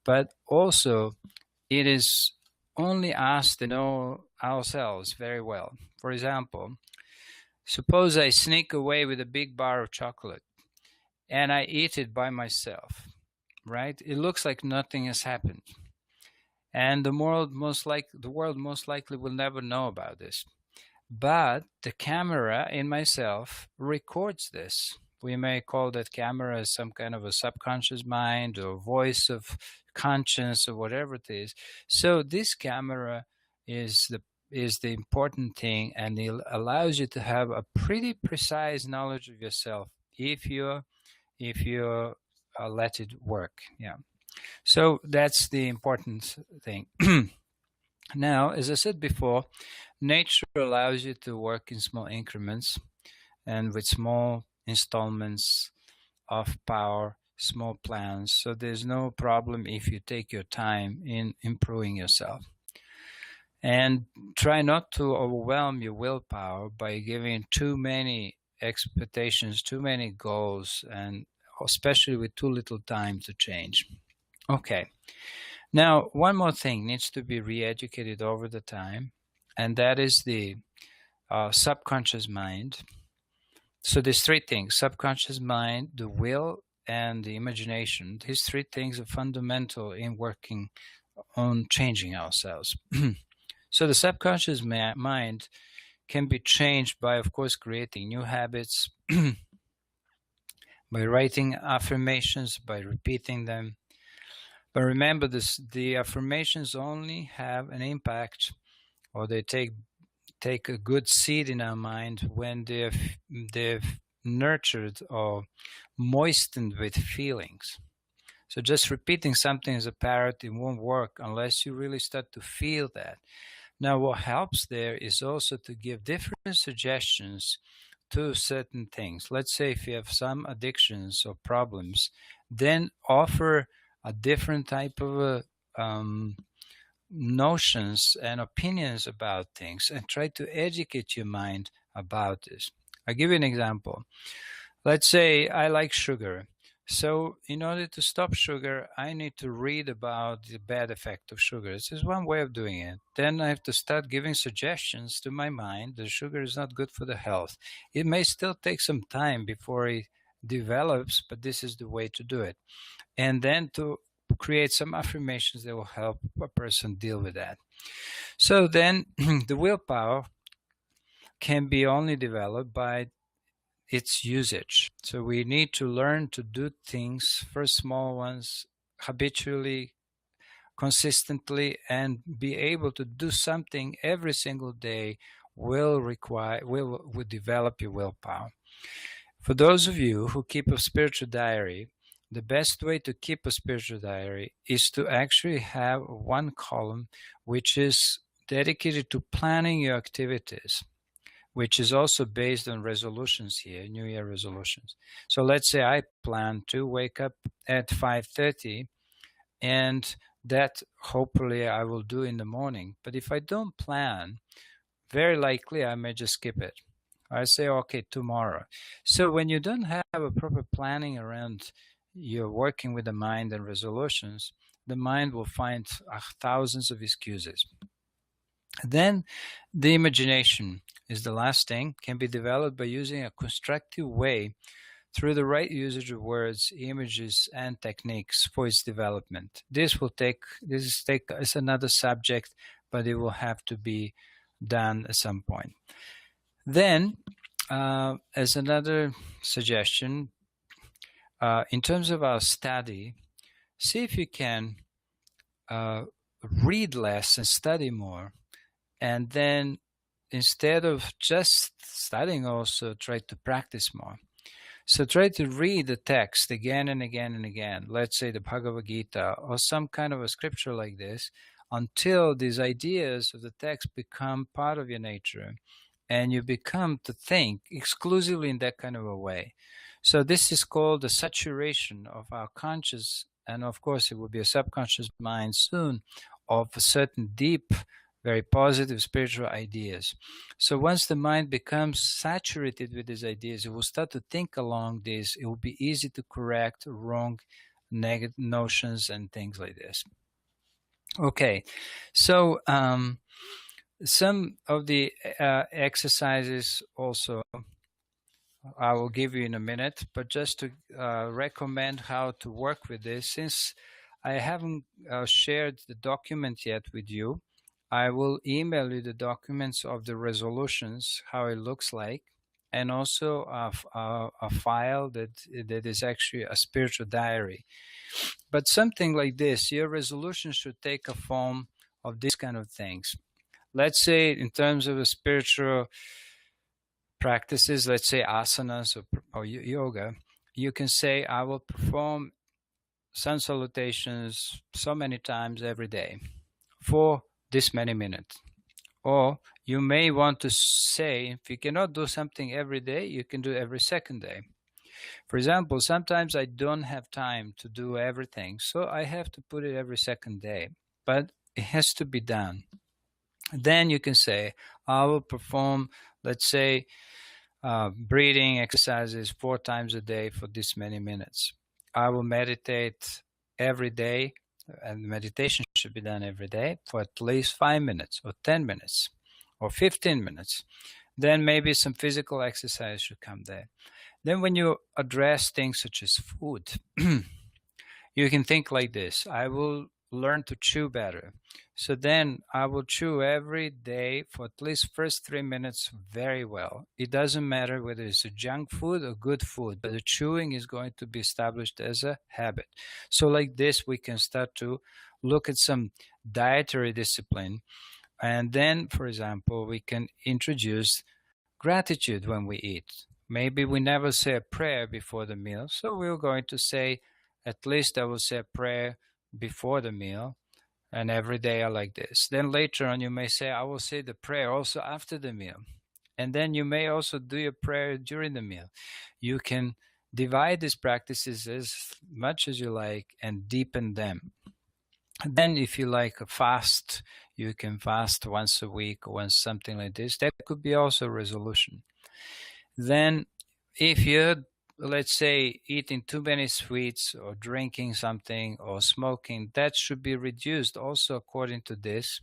But also, it is only us that know ourselves very well. For example, suppose I sneak away with a big bar of chocolate and I eat it by myself, right? It looks like nothing has happened. And the world most likely will never know about this. But the camera in myself records this. We may call that camera some kind of a subconscious mind or voice of conscience or whatever it is. So this camera is the important thing, and it allows you to have a pretty precise knowledge of yourself if you let it work. Yeah. So that's the important thing. Now, as I said before, nature allows you to work in small increments and with small installments of power, small plans. So there's no problem if you take your time in improving yourself. And try not to overwhelm your willpower by giving too many expectations, too many goals, and especially with too little time to change. Okay. Now, one more thing needs to be re-educated over the time, and that is the subconscious mind. So there's 3 things: subconscious mind, the will, and the imagination. These 3 things are fundamental in working on changing ourselves. So the subconscious mind can be changed by, of course, creating new habits, by writing affirmations, by repeating them. But remember this, the affirmations only have an impact, or they take a good seed in our mind when they've nurtured or moistened with feelings. So just repeating something as a parrot, it won't work unless you really start to feel that. Now, what helps there is also to give different suggestions to certain things. Let's say if you have some addictions or problems, then offer a different type of notions and opinions about things, and try to educate your mind about this. I'll give you an example. Let's say I like sugar. So in order to stop sugar, I need to read about the bad effect of sugar. This is one way of doing it. Then I have to start giving suggestions to my mind that sugar is not good for the health. It may still take some time before it develops, but this is the way to do it. And then to create some affirmations that will help a person deal with that. So then the willpower can be only developed by its usage. So we need to learn to do things, first small ones, habitually, consistently, and be able to do something every single day will develop your willpower. For those of you who keep a spiritual diary, the best way to keep a spiritual diary is to actually have one column which is dedicated to planning your activities, which is also based on resolutions here, New Year resolutions. So let's say I plan to wake up at 5:30, and that hopefully I will do in the morning. But if I don't plan, very likely I may just skip it. I say, okay, tomorrow. So when you don't have a proper planning around you're working with the mind and resolutions, the mind will find thousands of excuses. Then the imagination is the last thing, can be developed by using a constructive way through the right usage of words, images, and techniques for its development. This is another subject, but it will have to be done at some point. Then, as another suggestion, in terms of our study, see if you can read less and study more. And then instead of just studying, also try to practice more. So try to read the text again and again and again. Let's say the Bhagavad Gita or some kind of a scripture like this, until these ideas of the text become part of your nature and you become to think exclusively in that kind of a way. So this is called the saturation of our conscious, and of course it will be a subconscious mind soon, of a certain deep, very positive spiritual ideas. So once the mind becomes saturated with these ideas, it will start to think along this. It will be easy to correct wrong negative notions and things like this. Okay, so some of the exercises also I will give you in a minute, but just to recommend how to work with this, since I haven't shared the document yet with you, I will email you the documents of the resolutions, how it looks like, and also a file that is actually a spiritual diary. But something like this, your resolution should take a form of these kind of things. Let's say in terms of the spiritual practices, let's say asanas or yoga, you can say, I will perform sun salutations so many times every day for this many minutes. Or you may want to say, if you cannot do something every day, you can do every second day. For example, sometimes I don't have time to do everything, so I have to put it every second day, but it has to be done. Then you can say, I will perform, let's say, breathing exercises 4 times a day for this many minutes. I will meditate every day, and meditation should be done every day for at least 5 minutes or 10 minutes or 15 minutes. Then maybe some physical exercise should come there. Then when you address things such as food, you can think like this. I will learn to chew better. So then I will chew every day for at least first 3 minutes very well. It doesn't matter whether it's a junk food or good food, but the chewing is going to be established as a habit. So like this, we can start to look at some dietary discipline. And then, for example, we can introduce gratitude when we eat. Maybe we never say a prayer before the meal, so we're going to say, at least I will say a prayer before the meal, and every day I like this. Then later on, you may say, I will say the prayer also after the meal. And then you may also do your prayer during the meal. You can divide these practices as much as you like and deepen them. Then if you like a fast, you can fast once a week or once something like this. That could be also a resolution. Then if you're, let's say, eating too many sweets or drinking something or smoking, that should be reduced also according to this.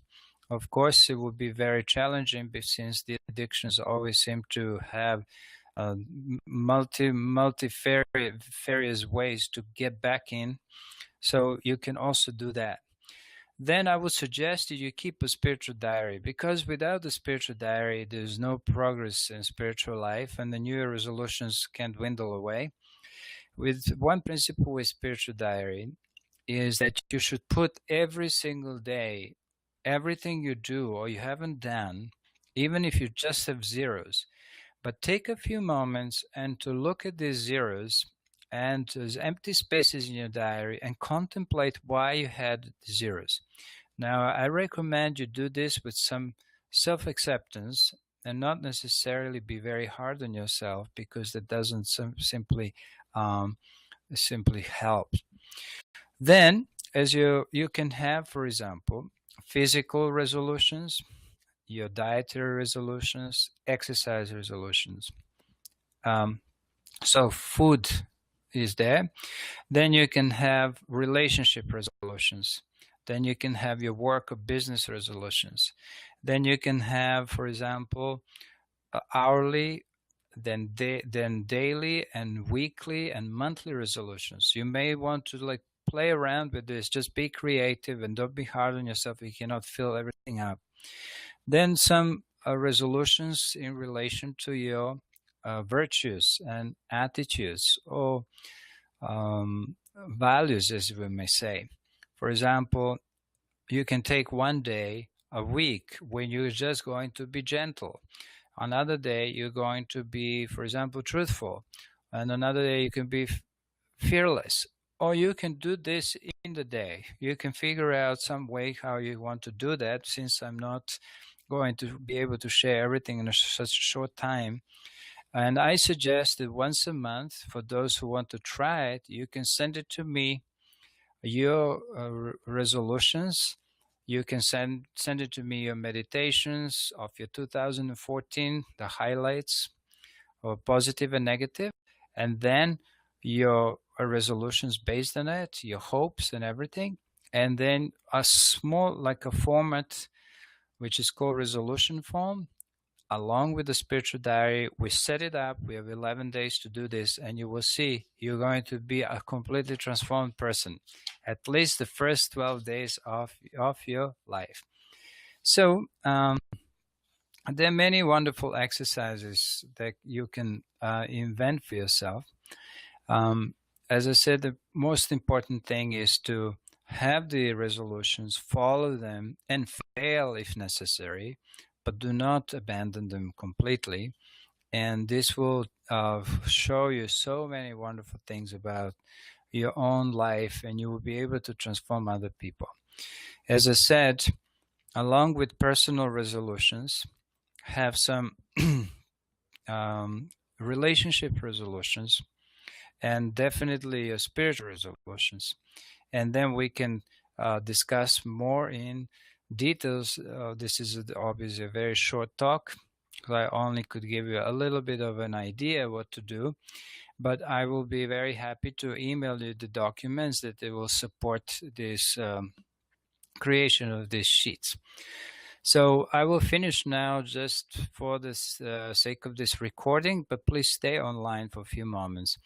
Of course, it would be very challenging since the addictions always seem to have multifarious ways to get back in. So you can also do that. Then I would suggest that you keep a spiritual diary, because without the spiritual diary, there's no progress in spiritual life and the New Year resolutions can dwindle away. With one principle with spiritual diary is that you should put every single day, everything you do or you haven't done, even if you just have zeros, but take a few moments and to look at these zeros and there's empty spaces in your diary and contemplate why you had zeros. Now, I recommend you do this with some self-acceptance and not necessarily be very hard on yourself, because that doesn't simply help. Then, as you can have, for example, physical resolutions, your dietary resolutions, exercise resolutions. So food is there. Then you can have relationship resolutions. Then you can have your work or business resolutions. Then you can have, for example, hourly, then daily and weekly and monthly resolutions. You may want to play around with this. Just be creative and don't be hard on yourself. You cannot fill everything up. Then some resolutions in relation to your virtues and attitudes or values, as we may say. For example, you can take one day a week when you're just going to be gentle. Another day you're going to be, for example, truthful. And another day you can be fearless. Or you can do this in the day. You can figure out some way how you want to do that, since I'm not going to be able to share everything in such a short time. And I suggest that once a month, for those who want to try it, you can send it to me, your resolutions. You can send it to me, your meditations of your 2014, the highlights, or positive and negative, and then your resolutions based on it, your hopes and everything. And then a small, like a format, which is called resolution form, along with the spiritual diary. We set it up. We have 11 days to do this, and you will see you're going to be a completely transformed person, at least the first 12 days of your life. So there are many wonderful exercises that you can invent for yourself. As I said, the most important thing is to have the resolutions, follow them, and fail if necessary, but do not abandon them completely. And this will show you so many wonderful things about your own life, and you will be able to transform other people. As I said, along with personal resolutions, have some relationship resolutions, and definitely spiritual resolutions. And then we can discuss more in details. This is obviously a very short talk, because I only could give you a little bit of an idea what to do, but I will be very happy to email you the documents that they will support this creation of these sheets. So I will finish now just for the sake of this recording, but please stay online for a few moments.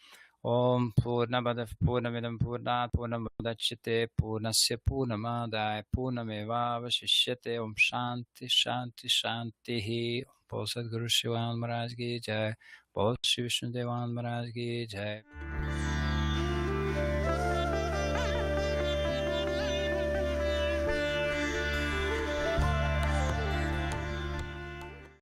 Om Purnamadav Purnamidam Purnat Purnamudachyate Purnasya Purnamadaya Purnamevavashishyate. Om Shanti Shanti Shanti. Bol Sadguru Shivan Maharaj ki Jai. Bol Shri Vishnu Devan Maharaj ki Jai.